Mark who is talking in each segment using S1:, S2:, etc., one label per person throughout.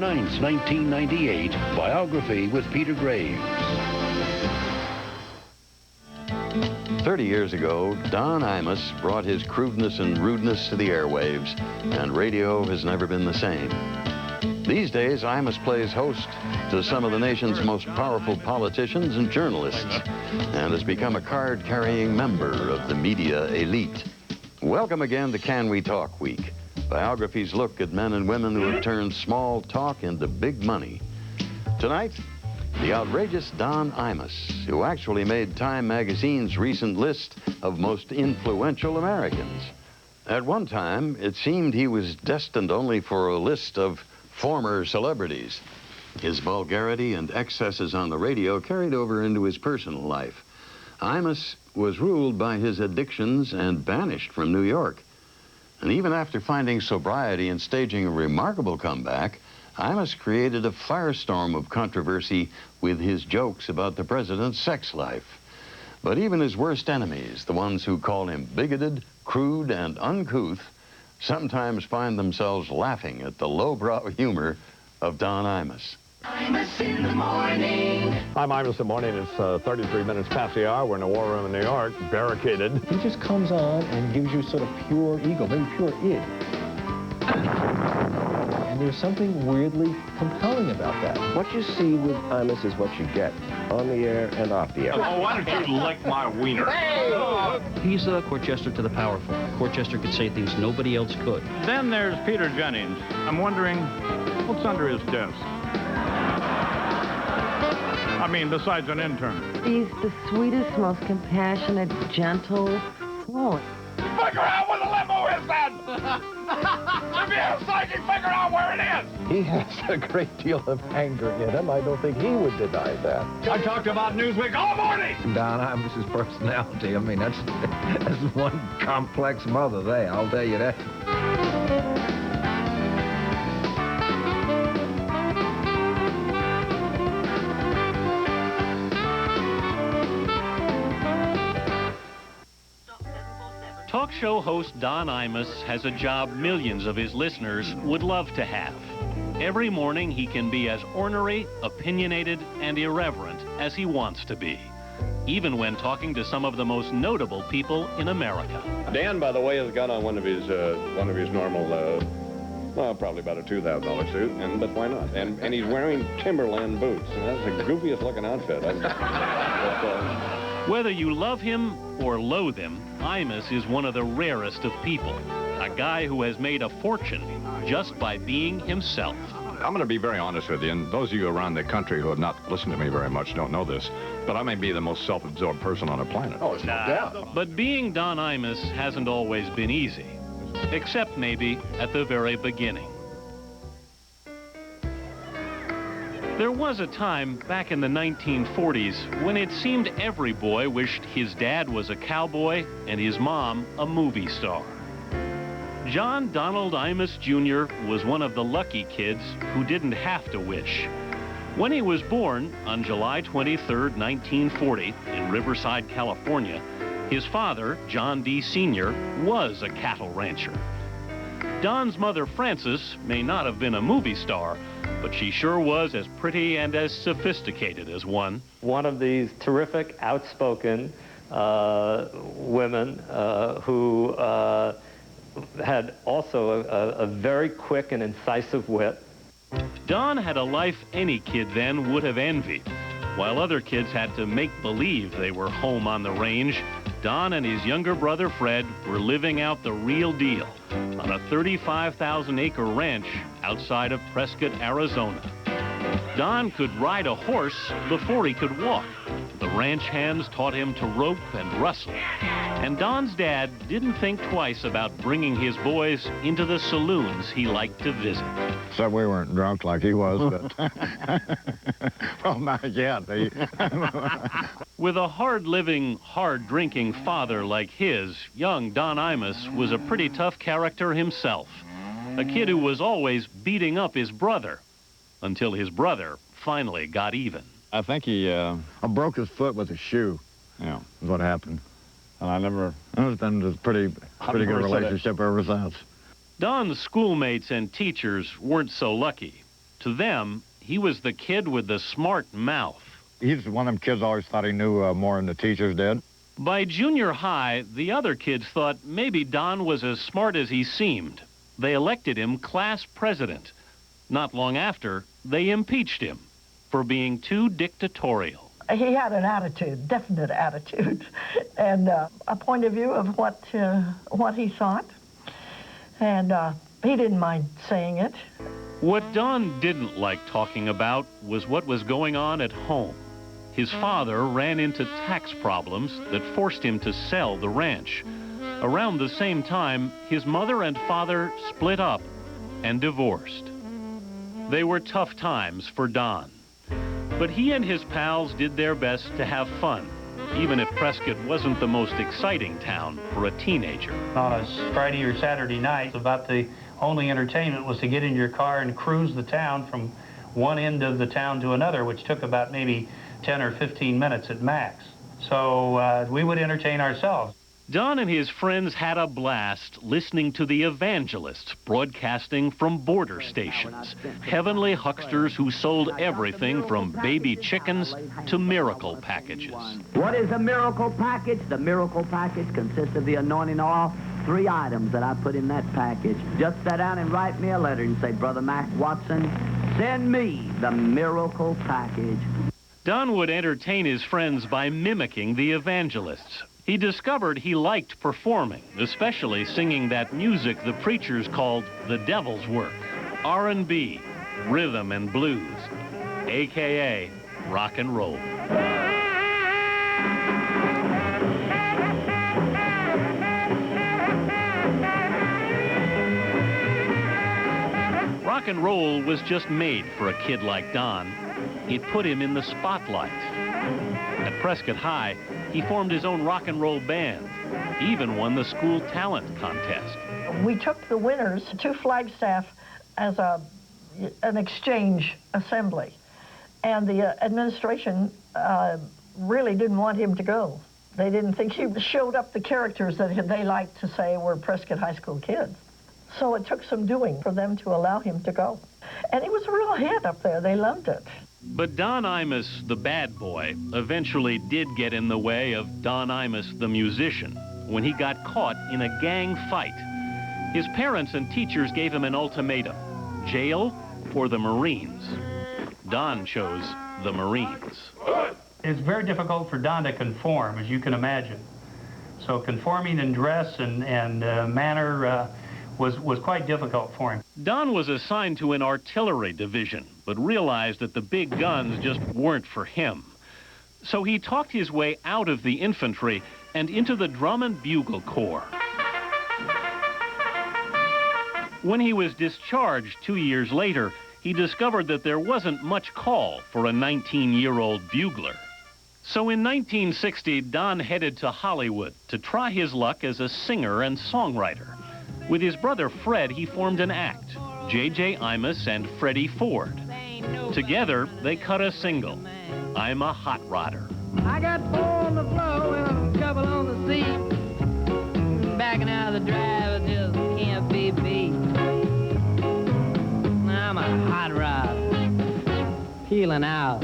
S1: 9th, 1998, Biography with Peter Graves.
S2: 30 years ago, Don Imus brought his crudeness and rudeness to the airwaves, and radio has never been the same. These days, Imus plays host to some of the nation's most powerful politicians and journalists, and has become a card-carrying member of the media elite. Welcome again to Can We Talk Week, Biography's look at men and women who have turned small talk into big money. Tonight, the outrageous Don Imus, who actually made Time magazine's recent list of most influential Americans. At one time, it seemed he was destined only for a list of former celebrities. His vulgarity and excesses on the radio carried over into his personal life. Imus was ruled by his addictions and banished from New York. And even after finding sobriety and staging a remarkable comeback, Imus created a firestorm of controversy with his jokes about the president's sex life. But even his worst enemies, the ones who call him bigoted, crude, and uncouth, sometimes find themselves laughing at the lowbrow humor of Don Imus.
S3: Imus in the morning.
S4: I'm Imus in the morning. It's 33 minutes past the hour. We're in a war room in New York, barricaded.
S5: He just comes on and gives you sort of pure ego, maybe pure id. And there's something weirdly compelling about that.
S6: What you see with Imus is what you get, on the air and off the air.
S4: Oh, why don't you lick my wiener?
S7: He's a court jester to the powerful. Court jester could say things nobody else could.
S4: Then there's Peter Jennings. I'm wondering what's under his desk. I mean, besides an intern.
S8: He's the sweetest, most compassionate, gentle. Oh.
S4: Figure out where the limo is, then! If you have psychic, figure out where it is!
S5: He has a great deal of anger in him. I don't think he would deny that.
S4: I talked about Newsweek all morning!
S9: Don Imus's personality, I mean, that's one complex mother there, I'll tell you that.
S10: Talk show host Don Imus has a job millions of his listeners would love to have. Every morning he can be as ornery, opinionated, and irreverent as he wants to be, even when talking to some of the most notable people in America.
S4: Dan, by the way, has got on one of his normal, well, probably about a $2,000 suit, but why not? And he's wearing Timberland boots, and that's the goofiest looking outfit.
S10: Whether you love him or loathe him, Imus is one of the rarest of people. A guy who has made a fortune just by being himself.
S11: I'm going to be very honest with you, and those of you around the country who have not listened to me very much don't know this, but I may be the most self-absorbed person on the planet.
S4: Oh, it's no doubt.
S10: But being Don Imus hasn't always been easy, except maybe at the very beginning. There was a time back in the 1940s when it seemed every boy wished his dad was a cowboy and his mom a movie star. John Donald Imus Jr. was one of the lucky kids who didn't have to wish. When he was born on July 23, 1940, in Riverside, California, his father, John D. Sr., was a cattle rancher. Don's mother, Frances, may not have been a movie star, but she sure was as pretty and as sophisticated as one.
S12: One of these terrific, outspoken women who had also a very quick and incisive wit.
S10: Don had a life any kid then would have envied. While other kids had to make believe they were home on the range, Don and his younger brother Fred were living out the real deal on a 35,000-acre ranch outside of Prescott, Arizona. Don could ride a horse before he could walk. The ranch hands taught him to rope and rustle. And Don's dad didn't think twice about bringing his boys into the saloons he liked to visit.
S9: Except we weren't drunk like he was, but... well, not yet.
S10: With a hard-living, hard-drinking father like his, young Don Imus was a pretty tough character himself. A kid who was always beating up his brother, until his brother finally got even.
S9: I think he broke his foot with a shoe. Yeah, is what happened. And it's been a pretty good relationship ever since.
S10: Don's schoolmates and teachers weren't so lucky. To them, he was the kid with the smart mouth.
S9: He's one of them kids always thought he knew more than the teachers did.
S10: By junior high, the other kids thought maybe Don was as smart as he seemed. They elected him class president. Not long after, they impeached him for being too dictatorial.
S13: He had an attitude, definite attitude, and a point of view of what he thought, and he didn't mind saying it.
S10: What Don didn't like talking about was what was going on at home. His father ran into tax problems that forced him to sell the ranch. Around the same time, his mother and father split up and divorced. They were tough times for Don. But he and his pals did their best to have fun, even if Prescott wasn't the most exciting town for a teenager.
S14: On a Friday or Saturday night, about the only entertainment was to get in your car and cruise the town from one end of the town to another, which took about maybe 10 or 15 minutes at max. So we would entertain ourselves.
S10: Don and his friends had a blast listening to the evangelists broadcasting from border stations, heavenly hucksters who sold everything from baby chickens to miracle packages.
S15: What is a miracle package? The miracle package consists of the anointing oil, 3 items that I put in that package. Just sit down and write me a letter and say, Brother Mac Watson, send me the miracle package.
S10: Don would entertain his friends by mimicking the evangelists. He discovered he liked performing, especially singing that music the preachers called the devil's work, R&B, rhythm and blues, a.k.a. rock and roll. Rock and roll was just made for a kid like Don. It put him in the spotlight. At Prescott High, he formed his own rock and roll band. He even won the school talent contest.
S13: We took the winners to Flagstaff as an exchange assembly. And the administration really didn't want him to go. They didn't think he showed up the characters that they liked to say were Prescott High School kids. So it took some doing for them to allow him to go. And he was a real hit up there. They loved it.
S10: But Don Imus, the bad boy, eventually did get in the way of Don Imus, the musician, when he got caught in a gang fight. His parents and teachers gave him an ultimatum: jail or the Marines. Don chose the Marines.
S14: It's very difficult for Don to conform, as you can imagine. So conforming in dress and manner was quite difficult for him.
S10: Don was assigned to an artillery division, but realized that the big guns just weren't for him. So he talked his way out of the infantry and into the Drum and Bugle Corps. When he was discharged 2 years later, he discovered that there wasn't much call for a 19-year-old bugler. So in 1960, Don headed to Hollywood to try his luck as a singer and songwriter. With his brother Fred, he formed an act, J.J. Imus and Freddie Ford. Together, they cut a single, I'm a Hot Rodder.
S16: I got 4 on the floor and a couple on the seat. Backing out of the drive, it just can't be beat. I'm a hot rodder, peeling out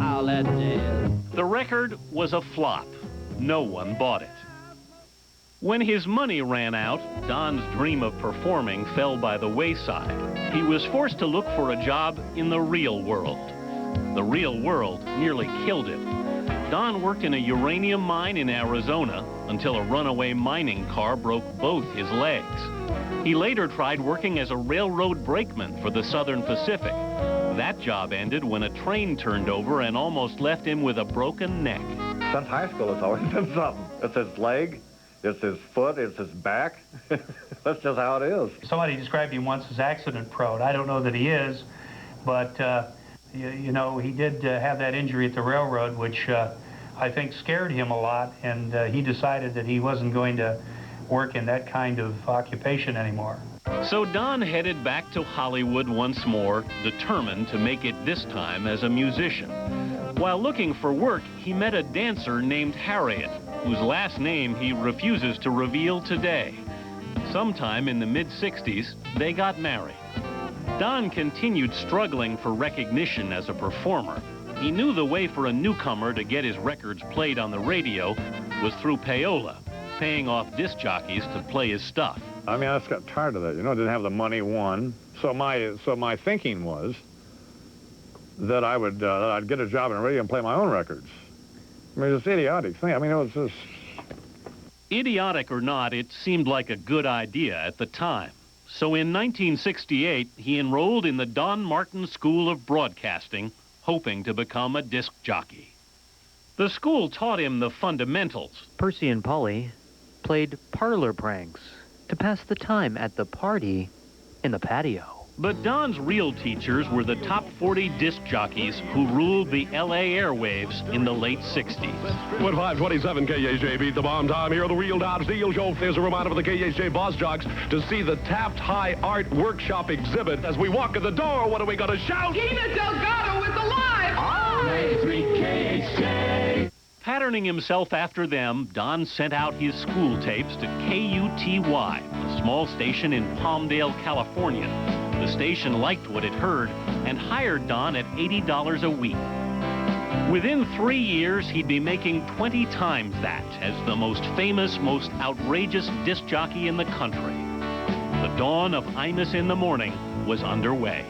S16: all that jazz.
S10: The record was a flop. No one bought it. When his money ran out, Don's dream of performing fell by the wayside. He was forced to look for a job in the real world. The real world nearly killed him. Don worked in a uranium mine in Arizona until a runaway mining car broke both his legs. He later tried working as a railroad brakeman for the Southern Pacific. That job ended when a train turned over and almost left him with a broken neck.
S9: Since high school, it's always been something. It's his leg, it's his foot, it's his back. That's just how it is.
S14: Somebody described him once as accident prone. I don't know that he is, but you know, he did have that injury at the railroad, which I think scared him a lot, and he decided that he wasn't going to work in that kind of occupation anymore.
S10: So Don headed back to Hollywood once more, determined to make it this time as a musician. While looking for work, he met a dancer named Harriet, whose last name he refuses to reveal today. Sometime in the mid-60s, they got married. Don continued struggling for recognition as a performer. He knew the way for a newcomer to get his records played on the radio was through payola, paying off disc jockeys to play his stuff.
S9: I mean, I just got tired of that. You know, I didn't have the money, one. So my thinking was that I'd get a job in the radio and play my own records. I mean, it's an idiotic thing. I mean, it was just...
S10: Idiotic or not, it seemed like a good idea at the time. So in 1968, he enrolled in the Don Martin School of Broadcasting, hoping to become a disc jockey. The school taught him the fundamentals.
S17: Percy and Polly played parlor pranks to pass the time at the party in the patio.
S10: But Don's real teachers were the top 40 disc jockeys who ruled the L.A. airwaves in the late 60s.
S18: When 527 KHJ beat the bomb time here, the Real Dodge Deal Show. There's a reminder for the KHJ boss jocks to see the Taft High Art Workshop exhibit. As we walk in the door, what are we going to shout?
S3: Gina Delgado is alive!
S18: KHJ!
S10: Patterning himself after them, Don sent out his school tapes to KUTY, a small station in Palmdale, California. The station liked what it heard and hired Don at $80 a week. Within 3 years, he'd be making 20 times that as the most famous, most outrageous disc jockey in the country. The dawn of Imus in the Morning was underway.